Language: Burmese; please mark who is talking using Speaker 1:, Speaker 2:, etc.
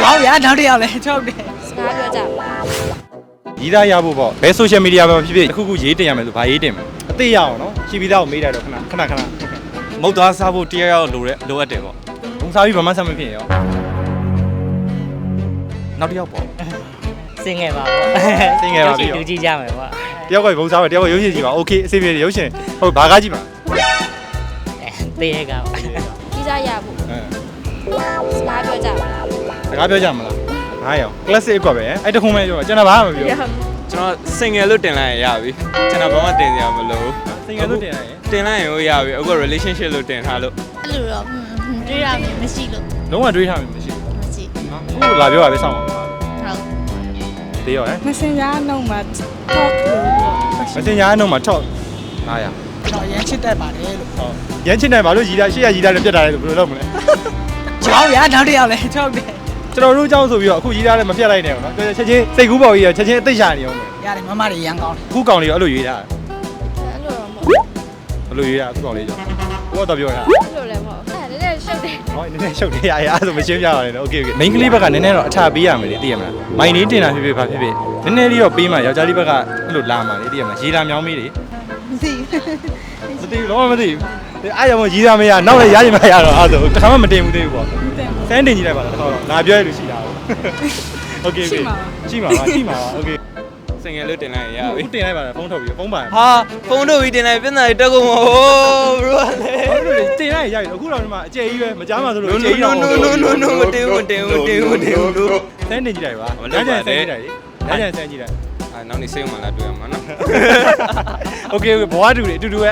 Speaker 1: ကြောင်းဗျာနောက်တစ်ယောက်လဲချုပ်တယ်
Speaker 2: စကားပြောကြ
Speaker 3: ရေးသားရဖို့ပေါ့ဘယ် social media မှာဖြစ်ဖြစ်တစ်ခုခုရေးတင်ရမယ်ဆိုဘာရေးတင်မလဲအသိရအောင်နော်ရှိပြီးသားကိုမေးလိုက်တော့ခဏ
Speaker 4: မုတ်သားစားဖို့တရားရောက်လိုအပ်တယ်ပေါ့
Speaker 3: ဘုံစားပြီးဘာမှဆက်မဖြစ်ရော
Speaker 4: နောက်တစ်ယောက်ပေါ့
Speaker 1: စင်ငယ်ပါပေါ့လူကြည့်ကြမယ်ပေါ့
Speaker 3: တယောက်ကဘုံစားပဲတယောက်ကရုပ်ရှင်ကြည့်ပါ okay အစီအပြေရုပ်ရှင်ဟုတ်ဘာကားကြည့်ပါ
Speaker 1: တေးရက
Speaker 2: ကြီးစားရဖို့စကားပြောကြ
Speaker 3: စကားပြောကြမလား9ရော classic ကွက်ပဲအဲ့တခုမှပြောကျွန်တော်ဘာမှမပြော
Speaker 4: ကျွန်တော် single လို့တင်လိုက်ရပြီကျွန်တော်ဘာမှတင်စရာမလို
Speaker 3: single လို့တင်လိုက်ရင်
Speaker 4: တင်လိုက်ရင်ရပြီအခု relationship လို့တင်ထားလို့
Speaker 2: အဲ့လိုတော့တွေးရမယ်မရှိလို့
Speaker 3: လုံးဝတွေးထားမှမရှိ
Speaker 2: မရှိ
Speaker 3: ဘူးဟုတ်လာပြောပါပဲစောင့်ပါ
Speaker 2: ဟုတ်
Speaker 3: တေးရောဟမ်
Speaker 1: Messenger နှုတ်မှာ talk လို့ပေါ့
Speaker 3: Messenger နှုတ်မှာ talk 900
Speaker 1: ကျွန်တော်ရမ်းချစ်တတ်ပါတယ်လို့
Speaker 3: ဟုတ်ရမ်းချစ်နိုင်ပါလို့ရီတာရှေ့ရရီတာလည်းပြတ်တာလေဆိုဘယ်လိုလုပ်မလဲ
Speaker 1: ကြောင်းဗျာနောက်တစ်ယောက်လဲချုပ်တယ်
Speaker 3: ကျွန်တော်တို့အကြောင်းဆိုပြီးတော့အခုရီတာလည်းမပြတ်လိုက်နဲ့နော်ချက်ချင်းစိတ်ကူးပေါက်ကြီးရချက်ချင်းအသိရှာနေအောင်မယ်
Speaker 1: ရတယ်မမတွေရမ်းကောင်းတယ်
Speaker 3: ခုကောင်လေးရောအဲ့လိုရွေးတာ
Speaker 2: အဲ့လိုတော့မဟုတ်
Speaker 3: ဘယ်လိုရွေးတာခုကောင်လေးကြောင့်ဘိုးကတော့ပြောတာ
Speaker 2: အဲ့လိုလည်းမဟုတ်အဲ့နည်းနည်းရှုပ်တယ်
Speaker 3: ဟောနည်းနည်းရှုပ်နေရအဲ့ဆိုမရှင်းပြပါနဲ့နော်โอเคโอเค main ကလေးဘက်ကနည်းနည်းတော့အချပေးရမယ်လေသိရမလားမိုင်းလေးတင်တာဖြစ်ဖြစ်ဘာဖြစ်ဖြစ်နည်းနည်းလေးတော့ပေးမှယောက်ျားလေးဘက်ကအဲ့လိုလာမှာလေသိရမလားရေလာမြောင်းမေးလေ
Speaker 1: မသိ
Speaker 3: မသိဘူးတော့မသိဘူးအားရမရီတာမရနောက်လည်းရရင်မရတော့အဲ့ဆိုတစ်ခါမှမတင်ဘူးသေးဘူးပေါ့စမ်းတင်ကြည့်လိုက်ပါလားတစ်ခါတော့ငါပြောရလို့ရှိတာโอเคโอเคရှိမှာပါโอเค
Speaker 4: single လို့တင်လိုက်ရပြီ
Speaker 3: တင်လိုက်ပါလားဖုန်းထုတ်ပြီးဖုန်းပါ
Speaker 4: ဟာဖုန်းတို့ပြီးတင်လိုက်ပြဿနာတက်ကုန်မဟုတ်ဘရိုလေ
Speaker 3: ဟုတ်တယ်တင်လိုက်ရပြီအခုတော့ဒီမှာအကျယ်ကြီးပဲမကြားမှာဆိုလို့အကျယ်ကြီး
Speaker 4: no မတင်ဘူးလို့
Speaker 3: စမ်းတင်ကြည့်လိုက်ပါလမ်းကြမ်းစမ်းကြည့်လိုက်လမ်းကြမ်းစမ်းကြည့်လိုက်
Speaker 4: နောက်နေ့စိတ်မှလာတွေ့ရမှာနော်
Speaker 3: โอเคဘွားတူလေအတူတူပဲ